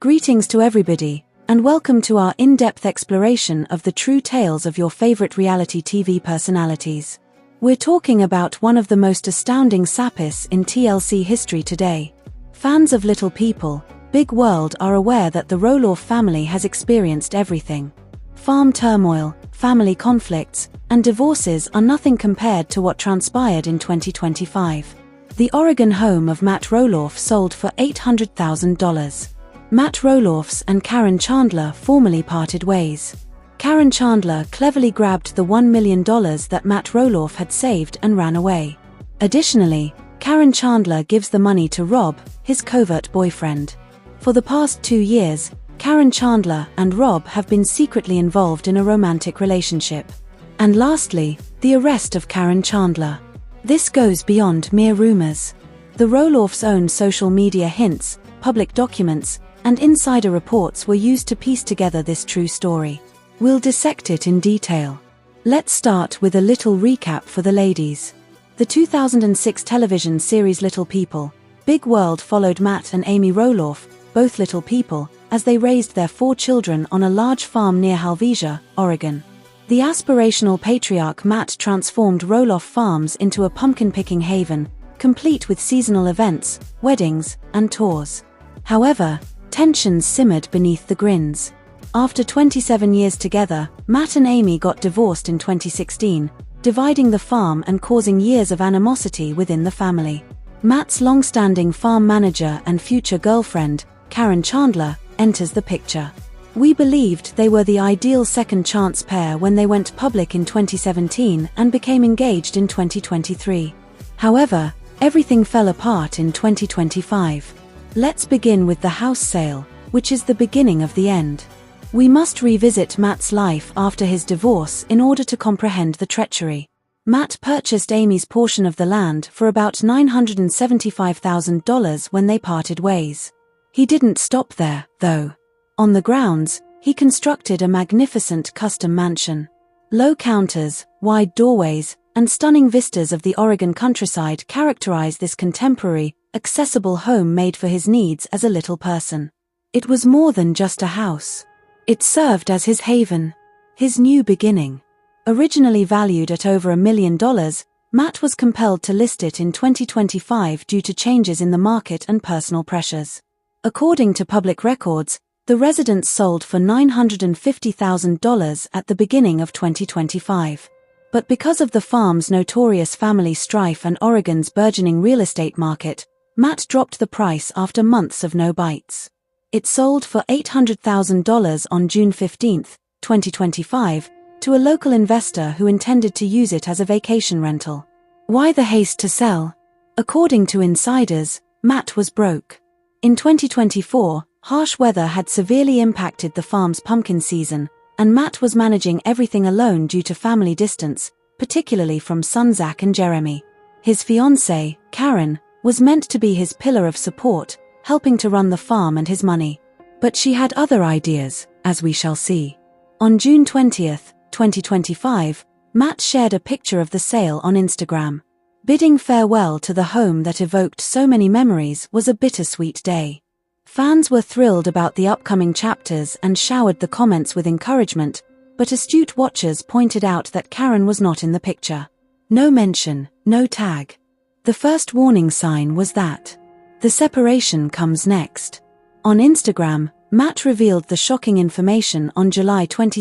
Greetings to everybody, and welcome to our in-depth exploration of the true tales of your favorite reality TV personalities. We're talking about one of the most astounding sappies in TLC history today. Fans of Little People, Big World are aware that the Roloff family has experienced everything. Farm turmoil, family conflicts, and divorces are nothing compared to what transpired in 2025. The Oregon home of Matt Roloff sold for $800,000. Matt Roloff's and Caryn Chandler formally parted ways. Caryn Chandler cleverly grabbed the $1 million that Matt Roloff had saved and ran away. Additionally, Caryn Chandler gives the money to Rob, his covert boyfriend. For the past 2 years, Caryn Chandler and Rob have been secretly involved in a romantic relationship. And lastly, the arrest of Caryn Chandler. This goes beyond mere rumors. The Roloffs' own social media hints, public documents, and insider reports were used to piece together this true story. We'll dissect it in detail. Let's start with a little recap for the ladies. The 2006 television series Little People, Big World followed Matt and Amy Roloff, both Little People, as they raised their 4 children on a large farm near Halvesia, Oregon. The aspirational patriarch Matt transformed Roloff Farms into a pumpkin-picking haven, complete with seasonal events, weddings, and tours. However, tensions simmered beneath the grins. After 27 years together, Matt and Amy got divorced in 2016, dividing the farm and causing years of animosity within the family. Matt's long-standing farm manager and future girlfriend, Caryn Chandler, enters the picture. We believed they were the ideal second-chance pair when they went public in 2017 and became engaged in 2023. However, everything fell apart in 2025. Let's begin with the house sale, which is the beginning of the end. We must revisit Matt's life after his divorce in order to comprehend the treachery. Matt purchased Amy's portion of the land for about $975,000 when they parted ways. He didn't stop there, though. On the grounds, he constructed a magnificent custom mansion. Low counters, wide doorways, and stunning vistas of the Oregon countryside characterize this contemporary, accessible home made for his needs as a little person. It was more than just a house. It served as his haven, his new beginning. Originally valued at over $1 million, Matt was compelled to list it in 2025 due to changes in the market and personal pressures. According to public records, the residence sold for $950,000 at the beginning of 2025. But because of the farm's notorious family strife and Oregon's burgeoning real estate market, Matt dropped the price after months of no bites. It sold for $800,000 on June 15, 2025, to a local investor who intended to use it as a vacation rental. Why the haste to sell? According to insiders, Matt was broke. In 2024, harsh weather had severely impacted the farm's pumpkin season, and Matt was managing everything alone due to family distance, particularly from sons Zach and Jeremy. His fiancée, Caryn, was meant to be his pillar of support, helping to run the farm and his money. But she had other ideas, as we shall see. On June 20, 2025, Matt shared a picture of the sale on Instagram. Bidding farewell to the home that evoked so many memories was a bittersweet day. Fans were thrilled about the upcoming chapters and showered the comments with encouragement, but astute watchers pointed out that Caryn was not in the picture. No mention, no tag. The first warning sign was that the separation comes next. On Instagram, Matt revealed the shocking information on July 22,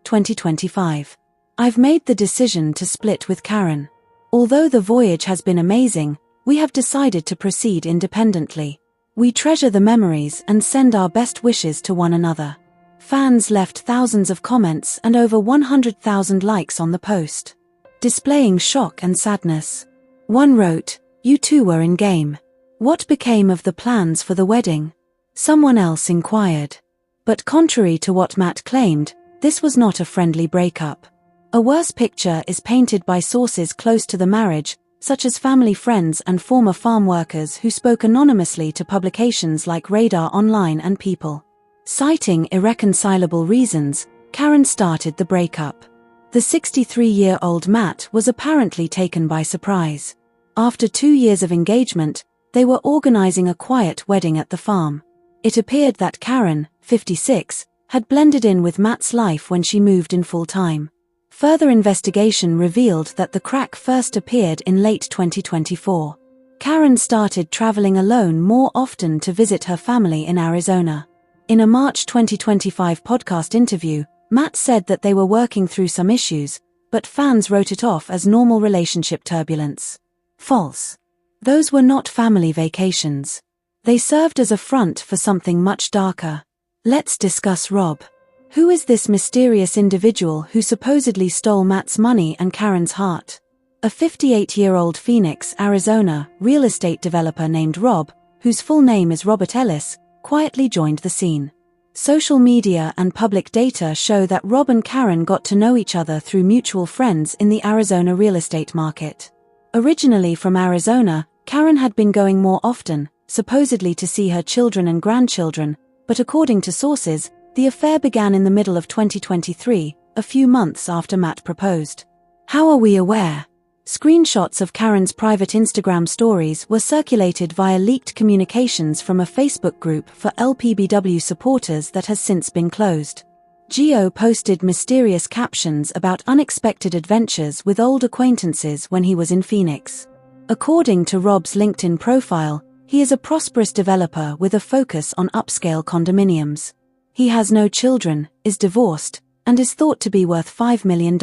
2025. I've made the decision to split with Caryn. Although the voyage has been amazing, we have decided to proceed independently. We treasure the memories and send our best wishes to one another. Fans left thousands of comments and over 100,000 likes on the post, displaying shock and sadness. One wrote, "You two were in game. What became of the plans for the wedding?" Someone else inquired. But contrary to what Matt claimed, this was not a friendly breakup. A worse picture is painted by sources close to the marriage, such as family friends and former farm workers who spoke anonymously to publications like Radar Online and People. Citing irreconcilable reasons, Caryn started the breakup. The 63-year-old Matt was apparently taken by surprise. After 2 years of engagement, they were organizing a quiet wedding at the farm. It appeared that Caryn, 56, had blended in with Matt's life when she moved in full-time. Further investigation revealed that the crack first appeared in late 2024. Caryn started traveling alone more often to visit her family in Arizona. In a March 2025 podcast interview, Matt said that they were working through some issues, but fans wrote it off as normal relationship turbulence. False. Those were not family vacations. They served as a front for something much darker. Let's discuss Rob. Who is this mysterious individual who supposedly stole Matt's money and Caryn's heart? A 58-year-old Phoenix, Arizona, real estate developer named Rob, whose full name is Robert Ellis, quietly joined the scene. Social media and public data show that Rob and Caryn got to know each other through mutual friends in the Arizona real estate market. Originally from Arizona, Caryn had been going more often, supposedly to see her children and grandchildren, but according to sources, the affair began in the middle of 2023, a few months after Matt proposed. How are we aware? Screenshots of Caryn's private Instagram stories were circulated via leaked communications from a Facebook group for LPBW supporters that has since been closed. Gio posted mysterious captions about unexpected adventures with old acquaintances when he was in Phoenix. According to Rob's LinkedIn profile, he is a prosperous developer with a focus on upscale condominiums. He has no children, is divorced, and is thought to be worth $5 million.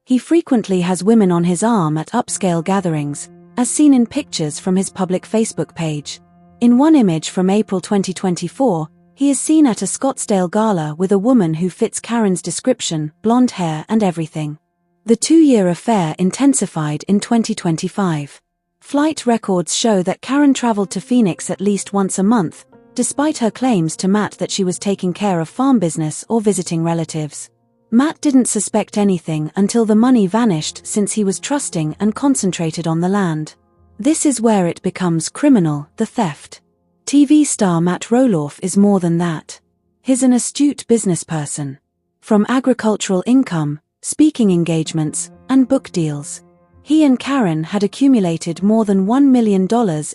He frequently has women on his arm at upscale gatherings, as seen in pictures from his public Facebook page. In one image from April 2024, he is seen at a Scottsdale gala with a woman who fits Caryn's description, blonde hair and everything. The two-year affair intensified in 2025. Flight records show that Caryn traveled to Phoenix at least once a month, despite her claims to Matt that she was taking care of farm business or visiting relatives. Matt didn't suspect anything until the money vanished, since he was trusting and concentrated on the land. This is where it becomes criminal, the theft. TV star Matt Roloff is more than that. He's an astute businessperson. From agricultural income, speaking engagements, and book deals, he and Caryn had accumulated more than $1 million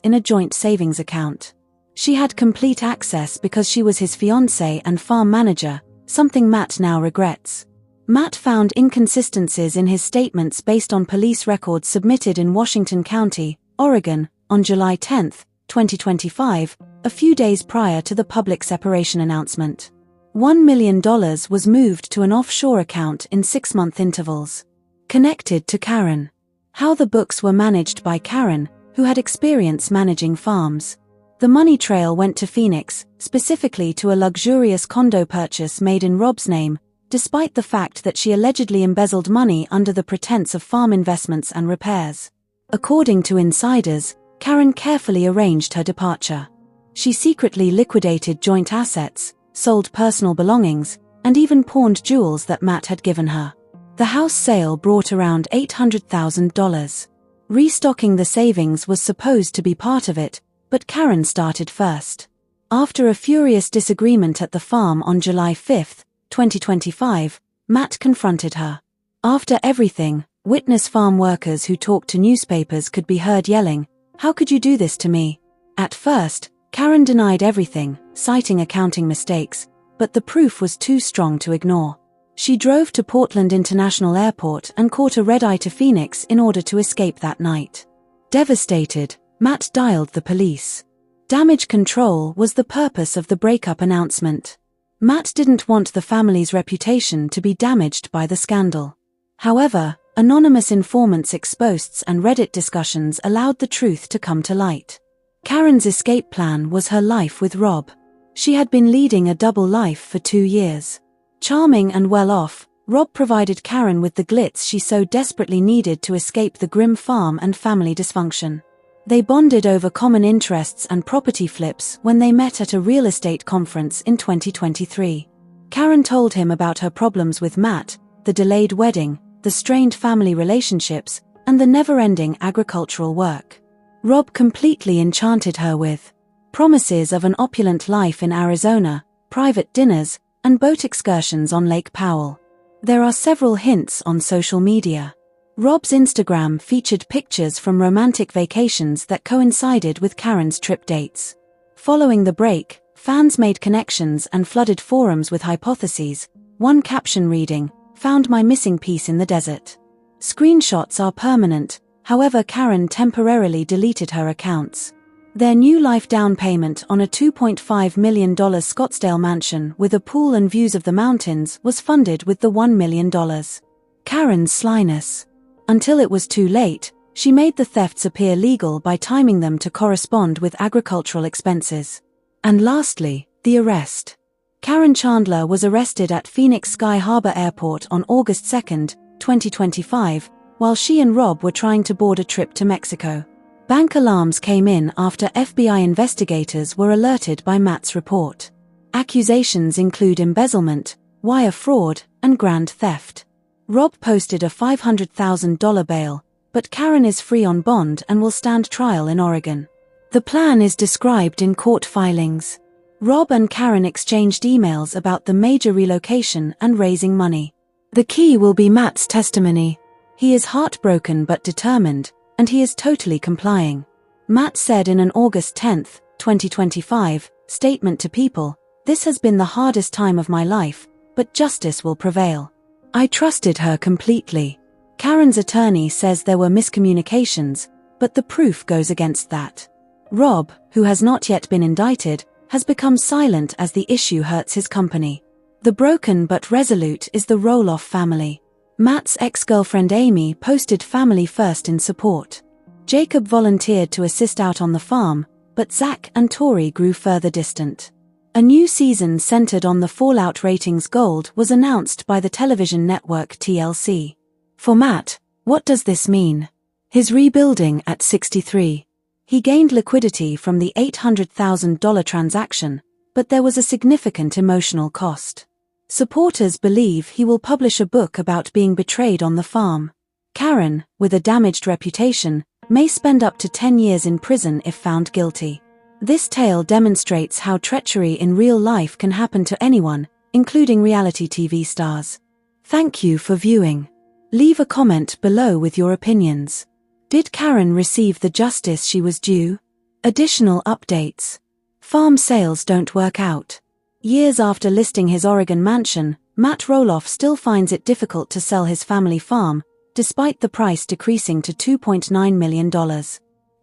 in a joint savings account. She had complete access because she was his fiancée and farm manager, something Matt now regrets. Matt found inconsistencies in his statements based on police records submitted in Washington County, Oregon, on July 10, 2025, a few days prior to the public separation announcement. $1 million was moved to an offshore account in 6-month intervals. Connected to Caryn. How the books were managed by Caryn, who had experience managing farms. The money trail went to Phoenix, specifically to a luxurious condo purchase made in Rob's name, despite the fact that she allegedly embezzled money under the pretense of farm investments and repairs. According to insiders, Caryn carefully arranged her departure. She secretly liquidated joint assets, sold personal belongings, and even pawned jewels that Matt had given her. The house sale brought around $800,000. Restocking the savings was supposed to be part of it, but Caryn started first. After a furious disagreement at the farm on July 5, 2025, Matt confronted her. After everything, witness farm workers who talked to newspapers could be heard yelling, "How could you do this to me?" At first, Caryn denied everything, citing accounting mistakes, but the proof was too strong to ignore. She drove to Portland International Airport and caught a red-eye to Phoenix in order to escape that night. Devastated, Matt dialed the police. Damage control was the purpose of the breakup announcement. Matt didn't want the family's reputation to be damaged by the scandal. However, anonymous informants' exposts and Reddit discussions allowed the truth to come to light. Caryn's escape plan was her life with Rob. She had been leading a double life for 2 years. Charming and well-off, Rob provided Caryn with the glitz she so desperately needed to escape the grim farm and family dysfunction. They bonded over common interests and property flips when they met at a real estate conference in 2023. Caryn told him about her problems with Matt, the delayed wedding, the strained family relationships, and the never-ending agricultural work. Rob completely enchanted her with promises of an opulent life in Arizona, private dinners, and boat excursions on Lake Powell. There are several hints on social media. Rob's Instagram featured pictures from romantic vacations that coincided with Caryn's trip dates. Following the break, Fans made connections and flooded forums with hypotheses, one caption reading, "Found my missing piece in the desert." Screenshots are permanent, however Caryn temporarily deleted her accounts. Their new life down payment on a $2.5 million Scottsdale mansion with a pool and views of the mountains was funded with the $1 million. Caryn's slyness. Until it was too late, she made the thefts appear legal by timing them to correspond with agricultural expenses. And lastly, the arrest. Caryn Chandler was arrested at Phoenix Sky Harbor Airport on August 2, 2025, while she and Rob were trying to board a trip to Mexico. Bank alarms came in after FBI investigators were alerted by Matt's report. Accusations include embezzlement, wire fraud, and grand theft. Rob posted a $500,000 bail, but Caryn is free on bond and will stand trial in Oregon. The plan is described in court filings. Rob and Caryn exchanged emails about the major relocation and raising money. The key will be Matt's testimony. He is heartbroken but determined, and he is totally complying. Matt said in an August 10, 2025, statement to People, "This has been the hardest time of my life, but justice will prevail. I trusted her completely." Caryn's attorney says there were miscommunications, but the proof goes against that. Rob, who has not yet been indicted, has become silent as the issue hurts his company. The broken but resolute is the Roloff family. Matt's ex-girlfriend Amy posted family first in support. Jacob volunteered to assist out on the farm, but Zach and Tori grew further distant. A new season centered on the Fallout Ratings Gold was announced by the television network TLC. For Matt, what does this mean? His rebuilding at 63. He gained liquidity from the $800,000 transaction, but there was a significant emotional cost. Supporters believe he will publish a book about being betrayed on the farm. Caryn, with a damaged reputation, may spend up to 10 years in prison if found guilty. This tale demonstrates how treachery in real life can happen to anyone, including reality TV stars. Thank you for viewing. Leave a comment below with your opinions. Did Caryn receive the justice she was due? Additional updates. Farm sales don't work out. Years after listing his Oregon mansion, Matt Roloff still finds it difficult to sell his family farm, despite the price decreasing to $2.9 million.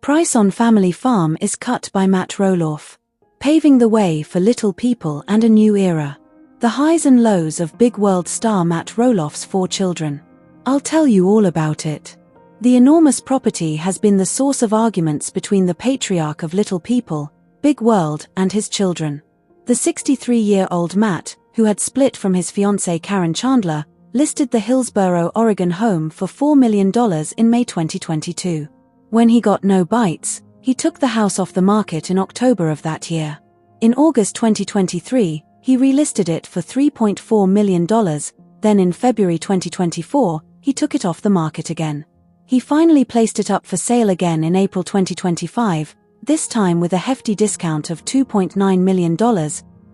Price on family farm is cut by Matt Roloff, paving the way for little people and a new era. The highs and lows of big world star Matt Roloff's 4 children. I'll tell you all about it. The enormous property has been the source of arguments between the patriarch of Little People, Big World, and his children. The 63-year-old Matt, who had split from his fiancée Caryn Chandler, listed the Hillsboro, Oregon home for $4 million in May 2022. When he got no bites, he took the house off the market in October of that year. In August 2023, he relisted it for $3.4 million, then in February 2024, he took it off the market again. He finally placed it up for sale again in April 2025, this time with a hefty discount of $2.9 million,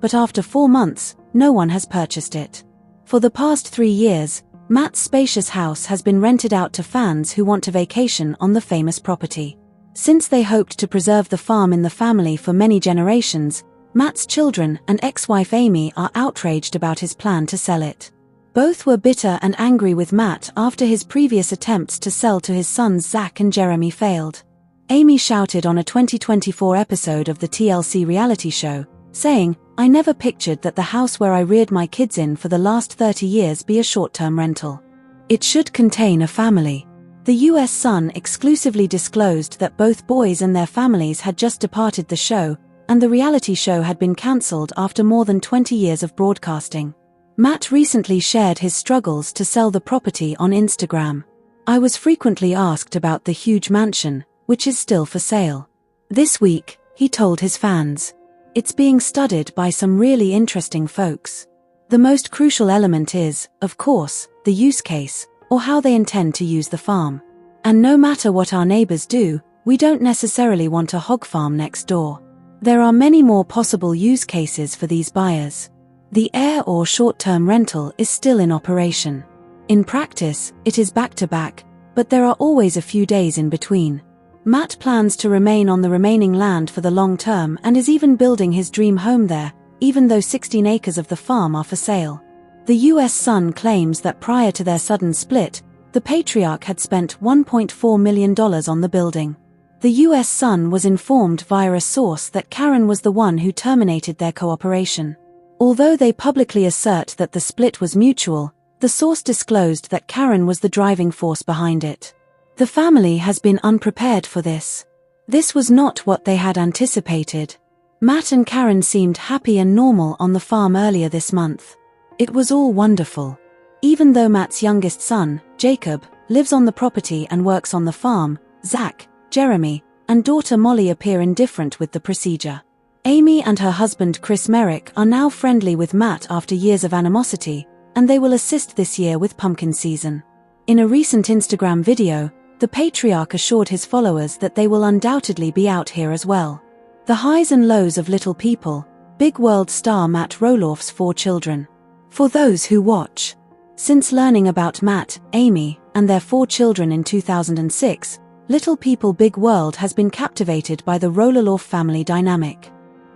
but after 4 months, no one has purchased it. For the past 3 years, Matt's spacious house has been rented out to fans who want to vacation on the famous property. Since they hoped to preserve the farm in the family for many generations, Matt's children and ex-wife Amy are outraged about his plan to sell it. Both were bitter and angry with Matt after his previous attempts to sell to his sons Zach and Jeremy failed. Amy shouted on a 2024 episode of the TLC reality show, saying, "I never pictured that the house where I reared my kids in for the last 30 years be a short-term rental. It should contain a family." The US Sun exclusively disclosed that both boys and their families had just departed the show, and the reality show had been cancelled after more than 20 years of broadcasting. Matt recently shared his struggles to sell the property on Instagram. "I was frequently asked about the huge mansion, which is still for sale. This week," he told his fans, "it's being studied by some really interesting folks. The most crucial element is, of course, the use case, or how they intend to use the farm. And no matter what our neighbors do, we don't necessarily want a hog farm next door. There are many more possible use cases for these buyers. The air or short-term rental is still in operation. In practice, it is back-to-back, but there are always a few days in between. Matt plans to remain on the remaining land for the long term and is even building his dream home there, even though 16 acres of the farm are for sale. The U.S. Sun claims that prior to their sudden split, the patriarch had spent $1.4 million on the building. The U.S. Sun was informed via a source that Caryn was the one who terminated their cooperation. Although they publicly assert that the split was mutual, the source disclosed that Caryn was the driving force behind it. The family has been unprepared for this. This was not what they had anticipated. Matt and Caryn seemed happy and normal on the farm earlier this month. It was all wonderful. Even though Matt's youngest son, Jacob, lives on the property and works on the farm, Zach, Jeremy, and daughter Molly appear indifferent with the procedure. Amy and her husband Chris Merrick are now friendly with Matt after years of animosity, and they will assist this year with pumpkin season. In a recent Instagram video, the patriarch assured his followers that they will undoubtedly be out here as well. The highs and lows of Little People, Big World star Matt Roloff's 4 children. For those who watch. Since learning about Matt, Amy, and their 4 children in 2006, Little People Big World has been captivated by the Roloff family dynamic.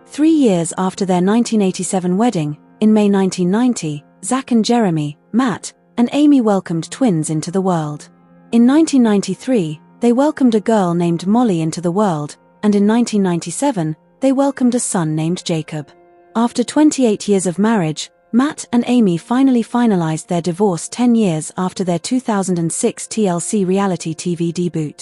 3 years after their 1987 wedding, in May 1990, Zach and Jeremy, Matt, and Amy welcomed twins into the world. In 1993, they welcomed a girl named Molly into the world, and in 1997, they welcomed a son named Jacob. After 28 years of marriage, Matt and Amy finally finalized their divorce 10 years after their 2006 TLC reality TV debut.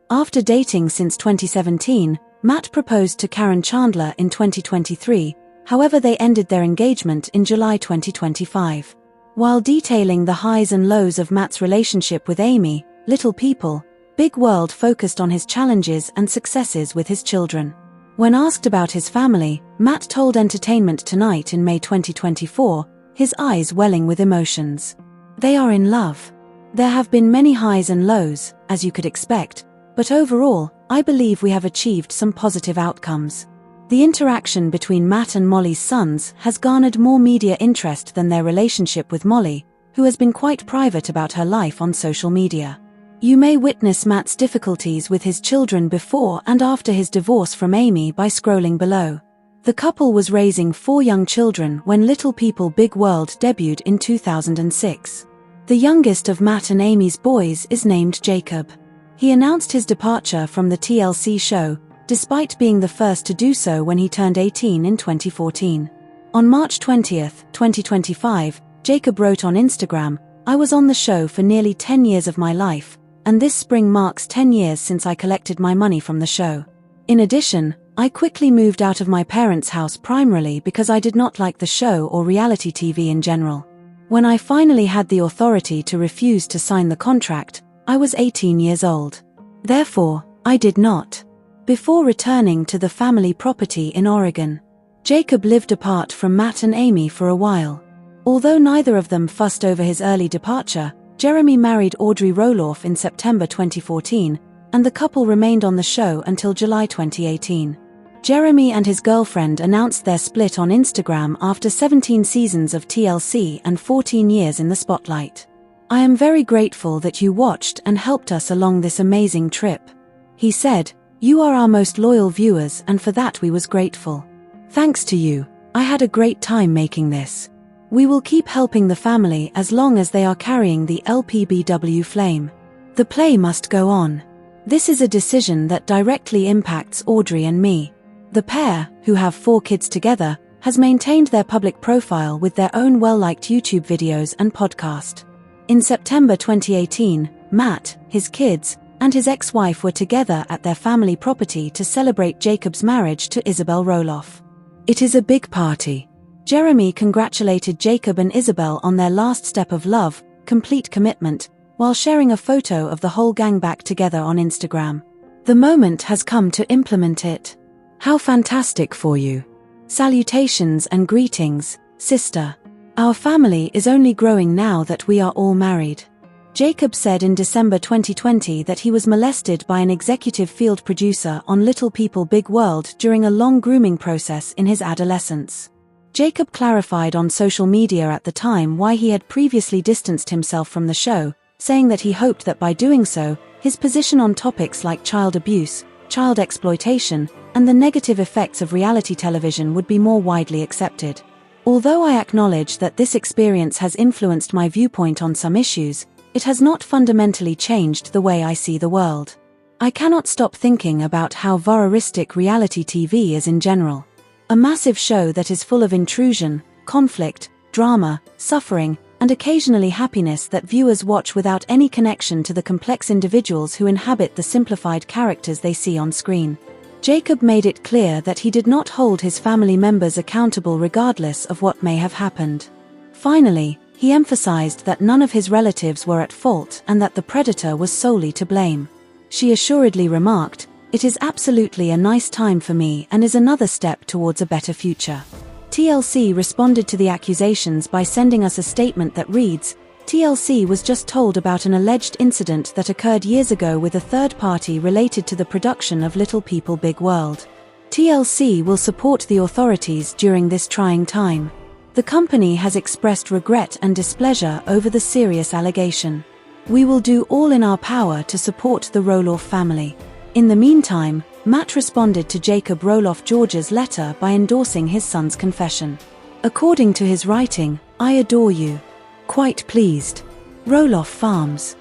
After dating since 2017, Matt proposed to Caryn Chandler in 2023, however they ended their engagement in July 2025. While detailing the highs and lows of Matt's relationship with Amy, Little People, Big World focused on his challenges and successes with his children. When asked about his family, Matt told Entertainment Tonight in May 2024, his eyes welling with emotions. They are in love. There have been many highs and lows, as you could expect, but overall, I believe we have achieved some positive outcomes. The interaction between Matt and Molly's sons has garnered more media interest than their relationship with Molly, who has been quite private about her life on social media. You may witness Matt's difficulties with his children before and after his divorce from Amy by scrolling below. The couple was raising 4 young children when Little People Big World debuted in 2006. The youngest of Matt and Amy's boys is named Jacob. He announced his departure from the TLC show, despite being the first to do so when he turned 18 in 2014. On March 20, 2025, Jacob wrote on Instagram, "I was on the show for nearly 10 years of my life, and this spring marks 10 years since I collected my money from the show. In addition, I quickly moved out of my parents' house primarily because I did not like the show or reality TV in general. When I finally had the authority to refuse to sign the contract, I was 18 years old. Therefore, I did not." Before returning to the family property in Oregon, Jacob lived apart from Matt and Amy for a while. Although neither of them fussed over his early departure, Jeremy married Tori Roloff in September 2014, and the couple remained on the show until July 2018. Jeremy and his girlfriend announced their split on Instagram after 17 seasons of TLC and 14 years in the spotlight. "I am very grateful that you watched and helped us along this amazing trip," he said. "You are our most loyal viewers, and for that we was grateful. Thanks to you, I had a great time making this. We will keep helping the family as long as they are carrying the LPBW flame. The play must go on. This is a decision that directly impacts Audrey and me." The pair, who have 4 kids together, has maintained their public profile with their own well-liked YouTube videos and podcast. In September 2018, Matt, his kids, and his ex-wife were together at their family property to celebrate Jacob's marriage to Isabel Roloff. "It is a big party." Jeremy congratulated Jacob and Isabel on their last step of love, complete commitment, while sharing a photo of the whole gang back together on Instagram. "The moment has come to implement it. How fantastic for you. Salutations and greetings, sister. Our family is only growing now that we are all married." Jacob said in December 2020 that he was molested by an executive field producer on Little People Big World during a long grooming process in his adolescence. Jacob clarified on social media at the time why he had previously distanced himself from the show, saying that he hoped that by doing so, his position on topics like child abuse, child exploitation, and the negative effects of reality television would be more widely accepted. Although I acknowledge that this experience has influenced my viewpoint on some issues, it has not fundamentally changed the way I see the world. I cannot stop thinking about how voyeuristic reality TV is in general. A massive show that is full of intrusion, conflict, drama, suffering, and occasionally happiness that viewers watch without any connection to the complex individuals who inhabit the simplified characters they see on screen. Jacob made it clear that he did not hold his family members accountable regardless of what may have happened. Finally, he emphasized that none of his relatives were at fault and that the predator was solely to blame. She assuredly remarked, "It is absolutely a nice time for me and is another step towards a better future." TLC responded to the accusations by sending us a statement that reads, "TLC was just told about an alleged incident that occurred years ago with a third party related to the production of Little People Big World. TLC will support the authorities during this trying time. The company has expressed regret and displeasure over the serious allegation. We will do all in our power to support the Roloff family." In the meantime, Matt responded to Jacob Roloff George's letter by endorsing his son's confession. According to his writing, "I adore you. Quite pleased. Roloff Farms."